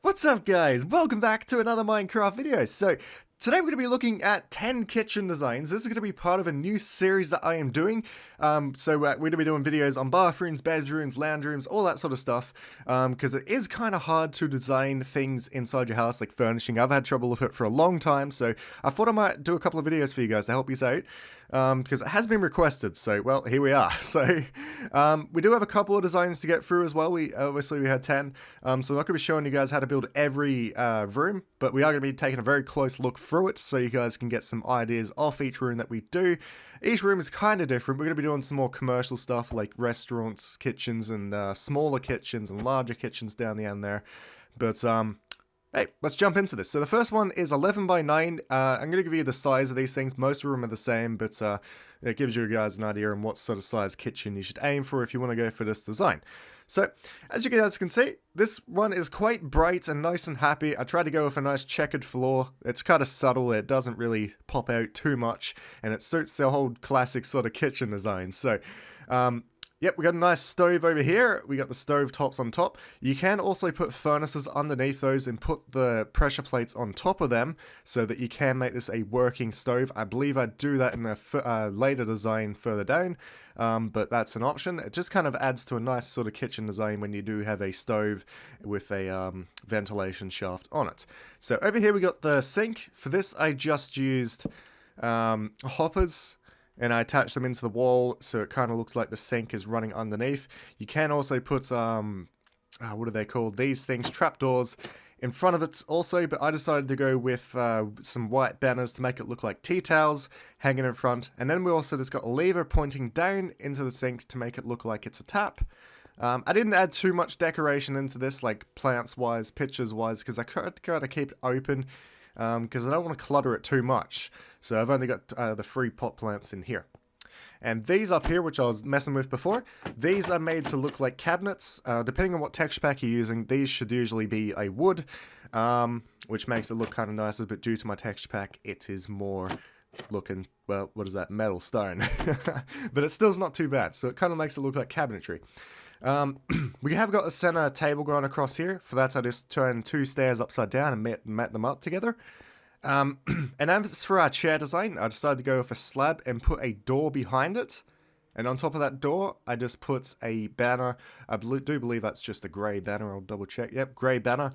What's up guys, welcome back to another Minecraft video. So today we're going to be looking at 10 kitchen designs. This is going to be part of a new series that I am doing. We're going to be doing videos on bathrooms, bedrooms, lounge rooms, all that sort of stuff. Because it is kind of hard to design things inside your house, like furnishing. I've had trouble with it for a long time, so I thought I might do a couple of videos for you guys to help you out. Because it has been requested, so well, here we are. So we do have a couple of designs to get through as well. Obviously we had 10, so I'm not going to be showing you guys how to build every room, but we are going to be taking a very close look through it so you guys can get some ideas off each room that we do. Each room is kind of different. We're going to be doing some more commercial stuff like restaurants, kitchens, and smaller kitchens and larger kitchens down the end there. But hey, let's jump into this. So the first one is 11 by 9. I'm going to give you the size of these things. Most of them are the same, but it gives you guys an idea on what sort of size kitchen you should aim for if you want to go for this design. So, as you guys can see, this one is quite bright and nice and happy. I tried to go with a nice checkered floor. It's kind of subtle. It doesn't really pop out too much, and it suits the whole classic sort of kitchen design. So, yep, we got a nice stove over here. We got the stove tops on top. You can also put furnaces underneath those and put the pressure plates on top of them so that you can make this a working stove. I believe I'd do that in a later design further down, but that's an option. It just kind of adds to a nice sort of kitchen design when you do have a stove with a ventilation shaft on it. So over here we got the sink. For this I just used hoppers, and I attach them into the wall so it kind of looks like the sink is running underneath. You can also put, what are they called? These things, trapdoors, in front of it also, but I decided to go with some white banners to make it look like tea towels hanging in front. And then we also just got a lever pointing down into the sink to make it look like it's a tap. I didn't add too much decoration into this, like plants-wise, pictures-wise, because I tried to kind of keep it open. Because I don't want to clutter it too much. So I've only got the 3 pot plants in here. And these up here, which I was messing with before, these are made to look like cabinets. Depending on what texture pack you're using, these should usually be a wood, which makes it look kind of nicer, but due to my texture pack, it is more looking, well, what is that, metal stone. But it still's not too bad, so it kind of makes it look like cabinetry. We have got a center table going across here. For that, I just turned 2 stairs upside down and met them up together. And as for our chair design, I decided to go with a slab and put a door behind it. And on top of that door, I just put a banner. I do believe that's just a grey banner. I'll double check. Yep, grey banner.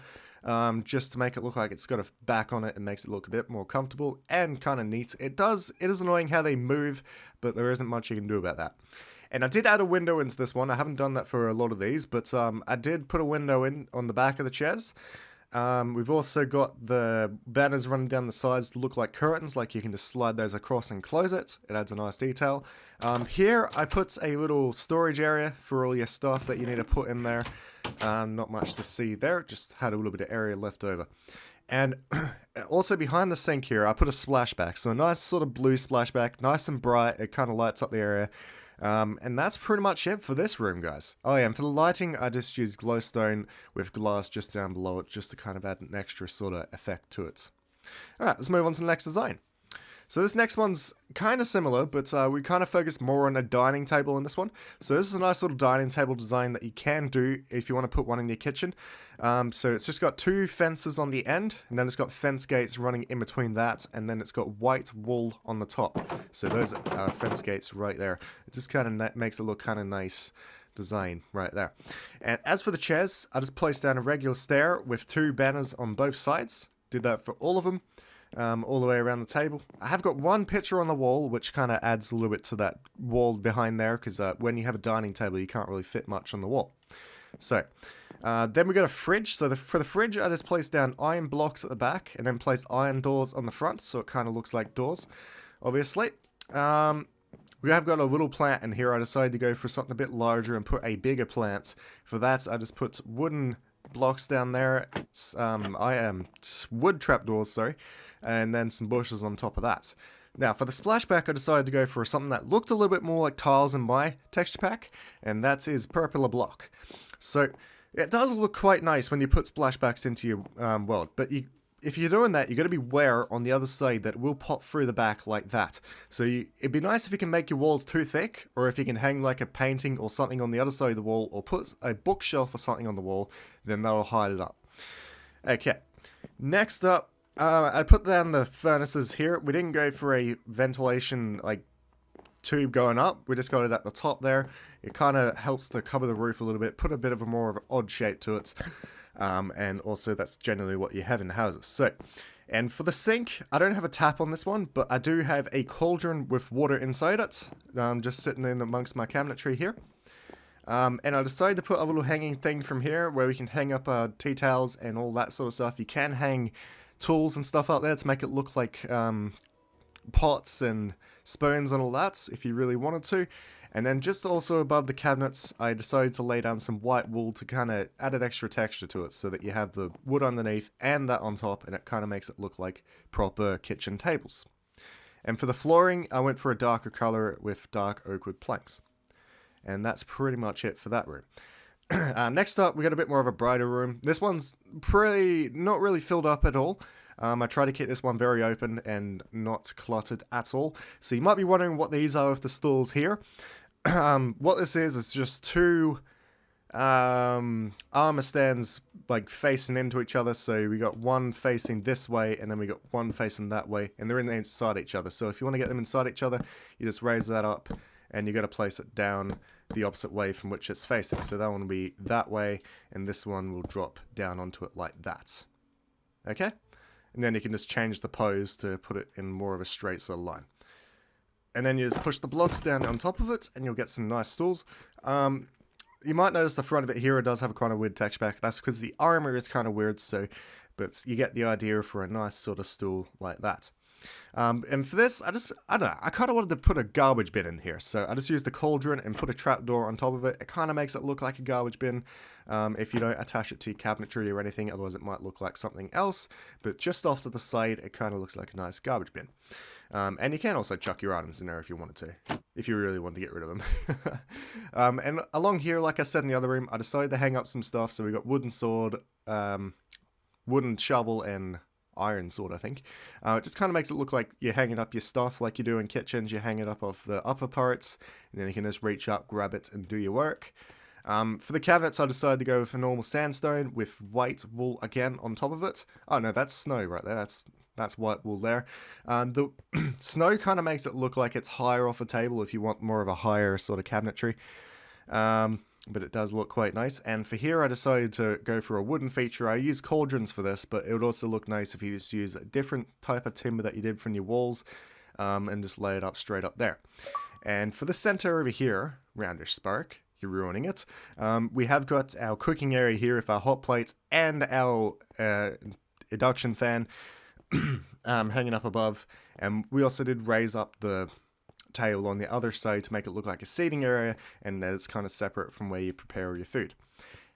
Just to make it look like it's got a back on it and makes it look a bit more comfortable and kind of neat. It is annoying how they move, but there isn't much you can do about that. And I did add a window into this one. I haven't done that for a lot of these, but I did put a window in on the back of the chairs. We've also got the banners running down the sides to look like curtains, like you can just slide those across and close it. It adds a nice detail. Here I put a little storage area for all your stuff that you need to put in there. Not much to see there, just had a little bit of area left over. And also behind the sink here, I put a splashback. So a nice sort of blue splashback, nice and bright. It kind of lights up the area. And that's pretty much it for this room, guys. Oh yeah, and for the lighting, I just used glowstone with glass just down below it, just to kind of add an extra sort of effect to it. Alright, let's move on to the next design. So this next one's kind of similar, but we kind of focused more on a dining table in this one. So this is a nice little dining table design that you can do if you want to put one in your kitchen. So it's just got 2 fences on the end, and then it's got fence gates running in between that, and then it's got white wool on the top. So those are fence gates right there. It just kind of makes it look kind of nice design right there. And as for the chairs, I just placed down a regular stair with 2 banners on both sides. Did that for all of them. All the way around the table. I have got one picture on the wall, which kind of adds a little bit to that wall behind there, because when you have a dining table, you can't really fit much on the wall. So, then we got a fridge. So for the fridge, I just placed down iron blocks at the back, and then placed iron doors on the front, so it kind of looks like doors, obviously. We have got a little plant in here. I decided to go for something a bit larger and put a bigger plant. For that, I just put wooden blocks down there, wood trapdoors, sorry, and then some bushes on top of that. Now, for the splashback, I decided to go for something that looked a little bit more like tiles in my texture pack, and that is purple block. So, it does look quite nice when you put splashbacks into your world, but if you're doing that, you've got to be aware on the other side that it will pop through the back like that. So it'd be nice if you can make your walls too thick, or if you can hang like a painting or something on the other side of the wall, or put a bookshelf or something on the wall, then that'll hide it up. Okay, next up, I put down the furnaces here. We didn't go for a ventilation like tube going up. We just got it at the top there. It kind of helps to cover the roof a little bit, put a bit of a more of an odd shape to it. And also that's generally what you have in houses. So, and for the sink, I don't have a tap on this one, but I do have a cauldron with water inside it, just sitting in amongst my cabinetry here. And I decided to put a little hanging thing from here where we can hang up tea towels and all that sort of stuff. You can hang tools and stuff out there to make it look like pots and spoons and all that if you really wanted to. And then just also above the cabinets, I decided to lay down some white wool to kind of add an extra texture to it so that you have the wood underneath and that on top, and it kind of makes it look like proper kitchen tables. And for the flooring, I went for a darker color with dark oak wood planks. And that's pretty much it for that room. Next up, we got a bit more of a brighter room. This one's not really filled up at all. I try to keep this one very open and not cluttered at all. So you might be wondering what these are with the stools here. What this is just two armor stands like facing into each other. So we got one facing this way and then we got one facing that way, and they're inside each other. So if you want to get them inside each other, you just raise that up and you got to place it down the opposite way from which it's facing. So that one will be that way and this one will drop down onto it like that. Okay? And then you can just change the pose to put it in more of a straight sort of line. And then you just push the blocks down on top of it, and you'll get some nice stools. You might notice the front of it here, it does have a kind of weird texture back. That's because the armor is kind of weird, but you get the idea for a nice sort of stool like that. And for this, I don't know, I kind of wanted to put a garbage bin in here. So I just used the cauldron and put a trapdoor on top of it. It kind of makes it look like a garbage bin if you don't attach it to your cabinetry or anything. Otherwise, it might look like something else. But just off to the side, it kind of looks like a nice garbage bin. And you can also chuck your items in there if you wanted to, if you really want to get rid of them. And along here, like I said in the other room, I decided to hang up some stuff. So we got wooden sword, wooden shovel, and iron sword, I think. It just kind of makes it look like you're hanging up your stuff like you do in kitchens. You hang it up off the upper parts, and then you can just reach up, grab it, and do your work. For the cabinets, I decided to go with a normal sandstone with white wool again on top of it. Oh no, that's snow right there. That's white wool there. The snow kind of makes it look like it's higher off the table if you want more of a higher sort of cabinetry. But it does look quite nice. And for here, I decided to go for a wooden feature. I use cauldrons for this, but it would also look nice if you just use a different type of timber that you did from your walls, and just lay it up straight up there. And for the center over here, roundish spark, you're ruining it. We have got our cooking area here with our hot plates and our induction fan hanging up above. And we also did raise up the table on the other side to make it look like a seating area, and that it's kind of separate from where you prepare your food.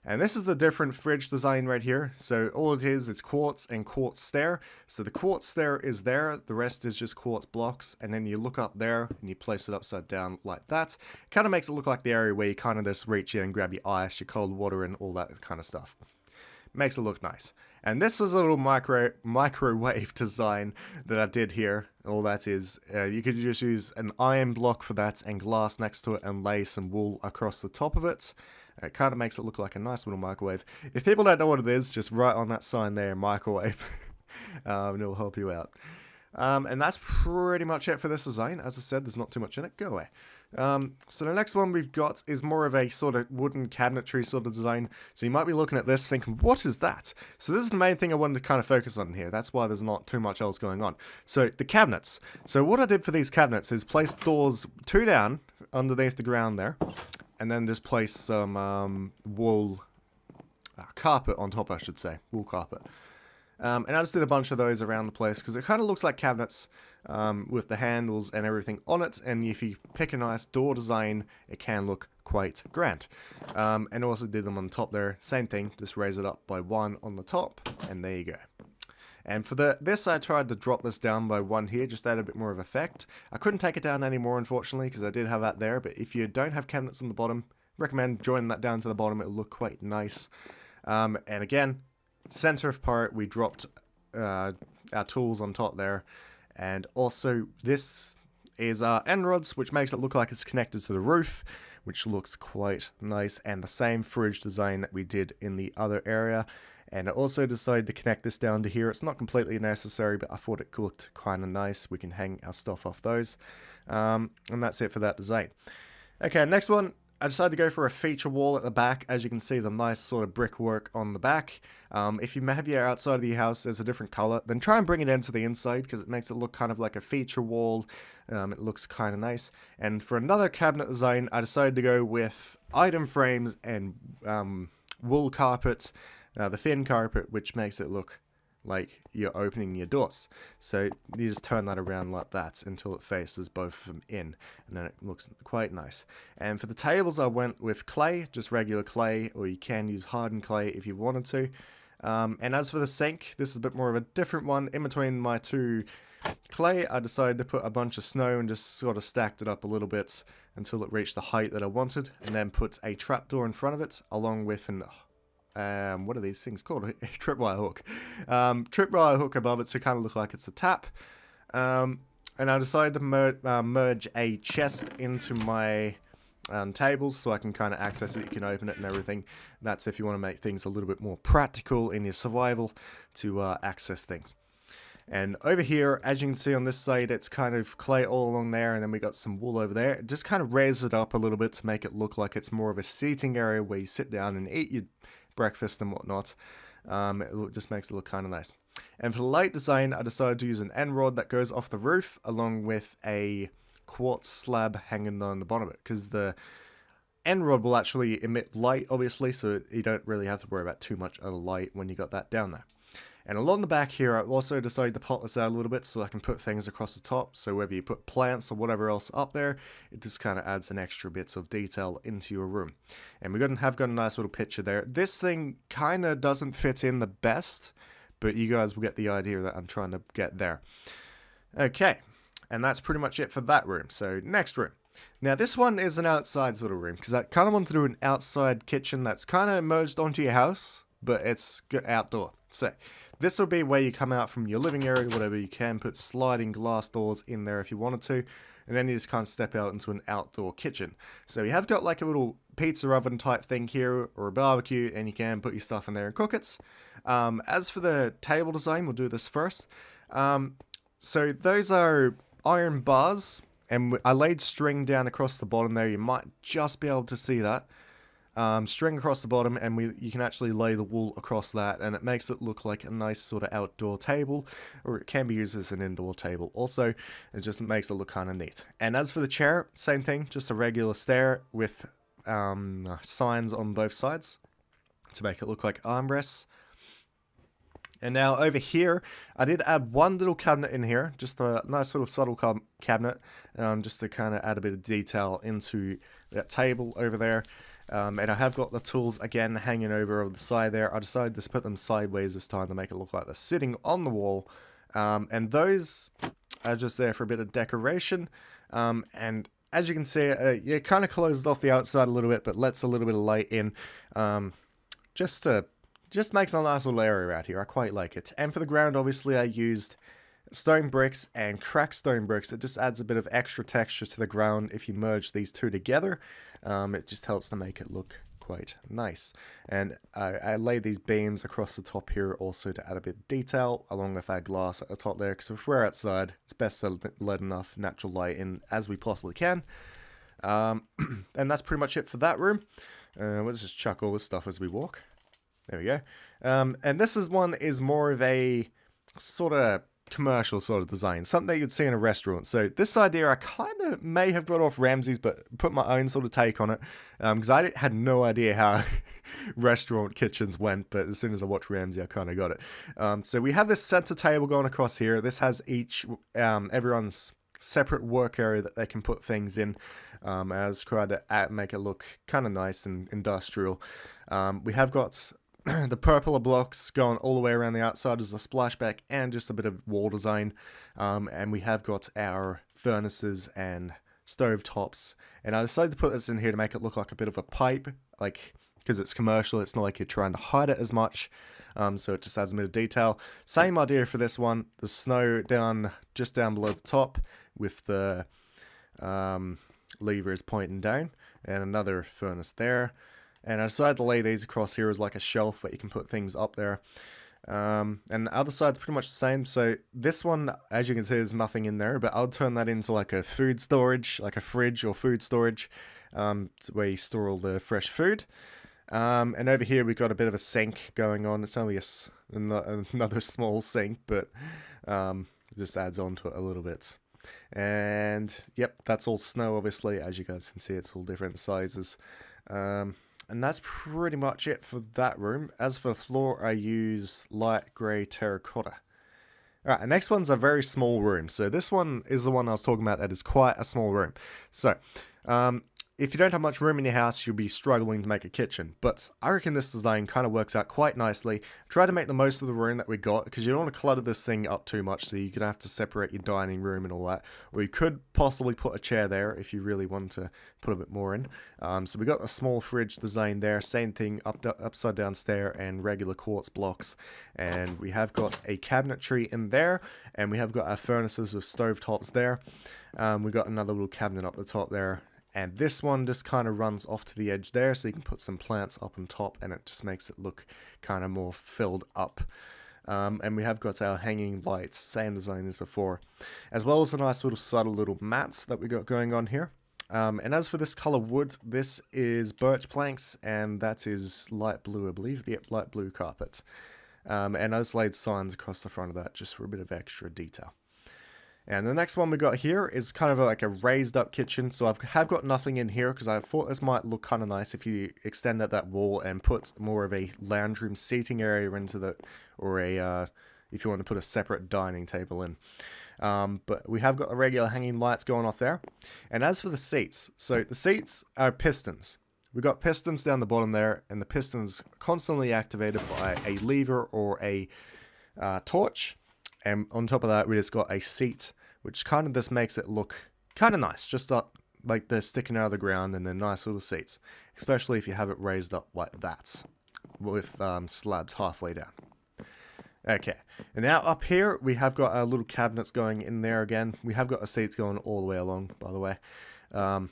And this is the different fridge design right here. So all it is quartz and quartz stair. So the quartz stair is there, the rest is just quartz blocks, and then you look up there and you place it upside down like that. Kind of makes it look like the area where you kind of just reach in and grab your ice, your cold water, and all that kind of stuff. Makes it look nice. And this was a little microwave design that I did here. All that is, you could just use an iron block for that and glass next to it and lay some wool across the top of it. It kind of makes it look like a nice little microwave. If people don't know what it is, just write on that sign there, microwave, and it'll help you out. And that's pretty much it for this design. As I said, there's not too much in it. Go away. So the next one we've got is more of a sort of wooden cabinetry sort of design. So you might be looking at this thinking, what is that? So this is the main thing I wanted to kind of focus on here. That's why there's not too much else going on. So the cabinets. So what I did for these cabinets is place doors 2 down underneath the ground there, and then just place some wool carpet on top, I should say. Wool carpet. And I just did a bunch of those around the place because it kind of looks like cabinets with the handles and everything on it. And if you pick a nice door design, it can look quite grand. And also did them on top there. Same thing, just raise it up by 1 on the top, and there you go. And for this, I tried to drop this down by 1 here, just add a bit more of effect. I couldn't take it down anymore, unfortunately, because I did have that there. But if you don't have cabinets on the bottom, recommend joining that down to the bottom. It'll look quite nice. And again, center of part, we dropped our tools on top there. And also, this is our end rods, which makes it look like it's connected to the roof, which looks quite nice. And the same fridge design that we did in the other area. And I also decided to connect this down to here. It's not completely necessary, but I thought it looked kind of nice. We can hang our stuff off those. And that's it for that design. Okay, next one. I decided to go for a feature wall at the back. As you can see, the nice sort of brickwork on the back. If you have your outside of your house as a different color, then try and bring it into the inside because it makes it look kind of like a feature wall. It looks kind of nice. And for another cabinet design, I decided to go with item frames and wool carpet, the thin carpet, which makes it look like you're opening your doors. So you just turn that around like that until it faces both of them in, and then it looks quite nice. And for the tables, I went with clay, just regular clay, or you can use hardened clay if you wanted to. And as for the sink, this is a bit more of a different one. In between my two clay, I decided to put a bunch of snow and just sort of stacked it up a little bit until it reached the height that I wanted, and then put a trapdoor in front of it, along with an what are these things called? A tripwire hook. Tripwire hook above it to kind of look like it's a tap. And I decided to merge a chest into my tables so I can kind of access it. You can open it and everything. That's if you want to make things a little bit more practical in your survival to access things. And over here, as you can see on this side, it's kind of clay all along there, and then we got some wool over there. It just kind of raises it up a little bit to make it look like it's more of a seating area where you sit down and eat your breakfast and whatnot. It just makes it look kind of nice. And for the light design, I decided to use an end rod that goes off the roof along with a quartz slab hanging on the bottom of it, because the end rod will actually emit light, obviously, so you don't really have to worry about too much of the light when you got that down there. And along the back here, I've also decided to pot this out a little bit so I can put things across the top. So whether you put plants or whatever else up there, it just kind of adds an extra bits of detail into your room. And we have got a nice little picture there. This thing kind of doesn't fit in the best, but you guys will get the idea that I'm trying to get there. Okay, and that's pretty much it for that room. So next room. Now this one is an outside sort of room, because I kind of want to do an outside kitchen that's kind of merged onto your house, but it's outdoor. So this will be where you come out from your living area, whatever. You can put sliding glass doors in there if you wanted to, and then you just kind of step out into an outdoor kitchen. So you have got like a little pizza oven type thing here, or a barbecue, and you can put your stuff in there and cook it. As for the table design, we'll do this first. So those are iron bars, and I laid string down across the bottom there. You might just be able to see that. String across the bottom, and you can actually lay the wool across that, and it makes it look like a nice sort of outdoor table, or it can be used as an indoor table also. It just makes it look kind of neat. And as for the chair, same thing, just a regular stair with signs on both sides to make it look like armrests. And now over here, I did add one little cabinet in here, just a nice little subtle cabinet, just to kind of add a bit of detail into that table over there. And I have got the tools again hanging over on the side there. I decided to put them sideways this time to make it look like they're sitting on the wall. And those are just there for a bit of decoration. And as you can see, it kind of closes off the outside a little bit, but lets a little bit of light in. Just makes a nice little area out here. I quite like it. And for the ground, obviously, I used stone bricks and cracked stone bricks. It just adds a bit of extra texture to the ground if you merge these two together. It just helps to make it look quite nice. And I laid these beams across the top here also to add a bit of detail, along with our glass at the top there, because if we're outside, it's best to let enough natural light in as we possibly can. And that's pretty much it for that room. We'll just chuck all this stuff as we walk. There we go. And this one is more of a sort of commercial sort of design, something that you'd see in a restaurant. So this idea I kind of may have got off Ramsay's, but put my own sort of take on it, because I had no idea how restaurant kitchens went, but as soon as I watched Ramsay, I kind of got it. So we have this center table going across here. This has everyone's separate work area that they can put things in. I just tried to make it look kind of nice and industrial. We have got the purple blocks going all the way around the outside as a splashback and just a bit of wall design. And we have got our furnaces and stove tops. And I decided to put this in here to make it look like a bit of a pipe, like, because it's commercial, it's not like you're trying to hide it as much. So it just adds a bit of detail. Same idea for this one. The snow just down below the top with the levers pointing down, and another furnace there. And I decided to lay these across here as like a shelf that you can put things up there. And the other side's pretty much the same. So this one, as you can see, there's nothing in there, but I'll turn that into like a food storage, like a fridge or food storage, where you store all the fresh food. And over here we've got a bit of a sink going on. It's only another small sink, but it just adds on to it a little bit. And yep, that's all snow, obviously. As you guys can see, it's all different sizes. And that's pretty much it for that room. As for the floor, I use light grey terracotta. Alright, the next one's a very small room. So this one is the one I was talking about that is quite a small room. So, if you don't have much room in your house, you'll be struggling to make a kitchen. But I reckon this design kind of works out quite nicely. Try to make the most of the room that we got, because you don't want to clutter this thing up too much, so you're going to have to separate your dining room and all that. Or you could possibly put a chair there if you really want to put a bit more in. So we got a small fridge design there, same thing, upside down stair and regular quartz blocks. And we have got a cabinetry in there, and we have got our furnaces with stove tops there. We got another little cabinet up the top there. And this one just kind of runs off to the edge there, so you can put some plants up on top, and it just makes it look kind of more filled up. And we have got our hanging lights, same design as before, as well as a nice little subtle little mats that we got going on here. And as for this color wood, this is birch planks, and that is light blue, I believe. Yep, light blue carpet. And I just laid signs across the front of that just for a bit of extra detail. And the next one we got here is kind of like a raised up kitchen. So I have got nothing in here because I thought this might look kind of nice if you extend out that wall and put more of a lounge room seating area into the, or a, if you want to put a separate dining table in. But we have got the regular hanging lights going off there. And as for the seats, so the seats are pistons. We've got pistons down the bottom there, and the pistons constantly activated by a lever or a torch. And on top of that, we just got a seat, which kind of just makes it look kind of nice, just up like they're sticking out of the ground, and they're nice little seats, especially if you have it raised up like that, with slabs halfway down. Okay, and now up here, we have got our little cabinets going in there again. We have got the seats going all the way along, by the way. And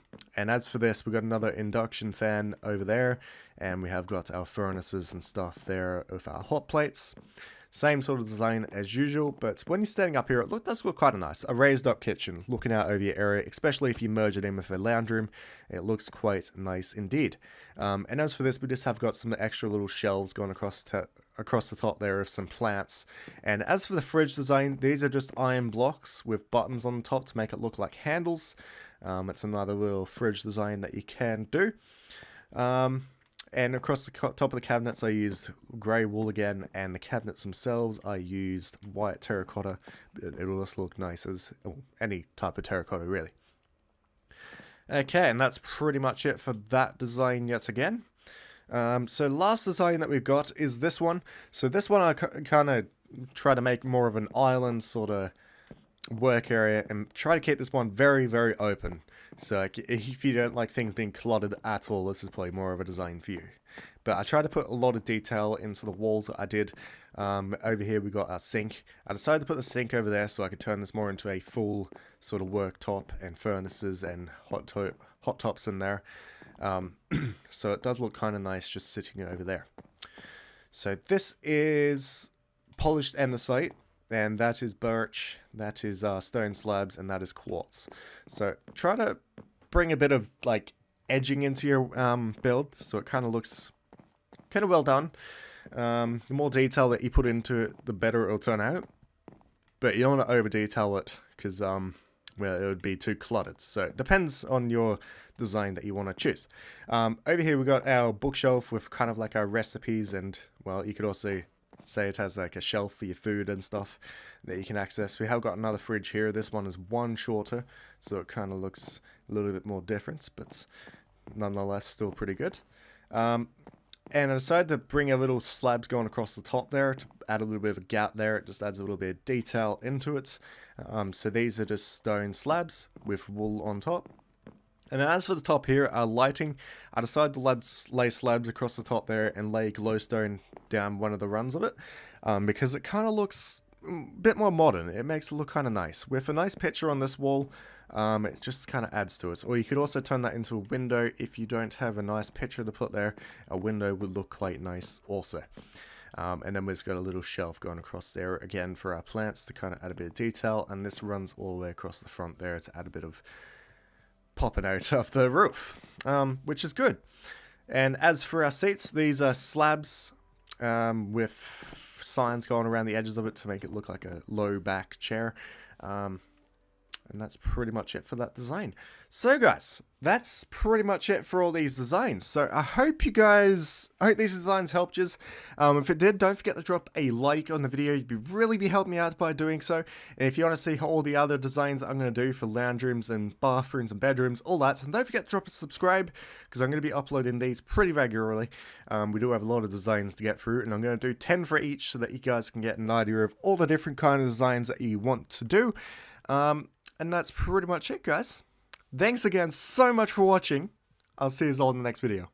as for this, we've got another induction fan over there, and we have got our furnaces and stuff there with our hot plates. Same sort of design as usual, but when you're standing up here, it does look quite nice. A raised up kitchen, looking out over your area, especially if you merge it in with a lounge room. It looks quite nice indeed. And as for this, we just have got some extra little shelves going across the top there with some plants. And as for the fridge design, these are just iron blocks with buttons on the top to make it look like handles. It's another little fridge design that you can do. And across the top of the cabinets, I used grey wool again, and the cabinets themselves, I used white terracotta. It'll just look nice as any type of terracotta, really. Okay, and that's pretty much it for that design yet again. So last design that we've got is this one. So this one I kind of try to make more of an island sort of work area, and try to keep this one very, very open. So if you don't like things being cluttered at all, this is probably more of a design for you. But I tried to put a lot of detail into the walls that I did. Over here we got our sink. I decided to put the sink over there so I could turn this more into a full sort of worktop, and furnaces and hot tops in there. So it does look kind of nice just sitting over there. So this is polished andesite, and that is birch, that is stone slabs, and that is quartz. So try to bring a bit of like edging into your build, so it kind of looks kind of well done. The more detail that you put into it, the better it'll turn out. But you don't want to over detail it, because well, it would be too cluttered. So it depends on your design that you want to choose. Over here we got our bookshelf with kind of like our recipes, and well, you could also say it has like a shelf for your food and stuff that you can access. We have got another fridge here. This one is one shorter, so it kind of looks a little bit more different, but nonetheless still pretty good. And I decided to bring a little slabs going across the top there to add a little bit of a gap there. It just adds a little bit of detail into it. So these are just stone slabs with wool on top. And as for the top here, our lighting, I decided to lay slabs across the top there and lay glowstone down one of the runs of it, because it kind of looks a bit more modern. It makes it look kind of nice. With a nice picture on this wall, It just kind of adds to it. Or you could also turn that into a window if you don't have a nice picture to put there. A window would look quite nice also. And then we've got a little shelf going across there again for our plants to kind of add a bit of detail, and this runs all the way across the front there to add a bit of popping out of the roof, which is good. And as for our seats, these are slabs with signs going around the edges of it to make it look like a low back chair. And that's pretty much it for that design. So guys, that's pretty much it for all these designs. So I hope these designs helped you. If it did, don't forget to drop a like on the video. You'd really be helping me out by doing so. And if you want to see all the other designs that I'm going to do for lounge rooms and bathrooms and bedrooms, all that, and don't forget to drop a subscribe, because I'm going to be uploading these pretty regularly. We do have a lot of designs to get through, and I'm going to do 10 for each so that you guys can get an idea of all the different kind of designs that you want to do. And that's pretty much it, guys. Thanks again so much for watching. I'll see you all in the next video.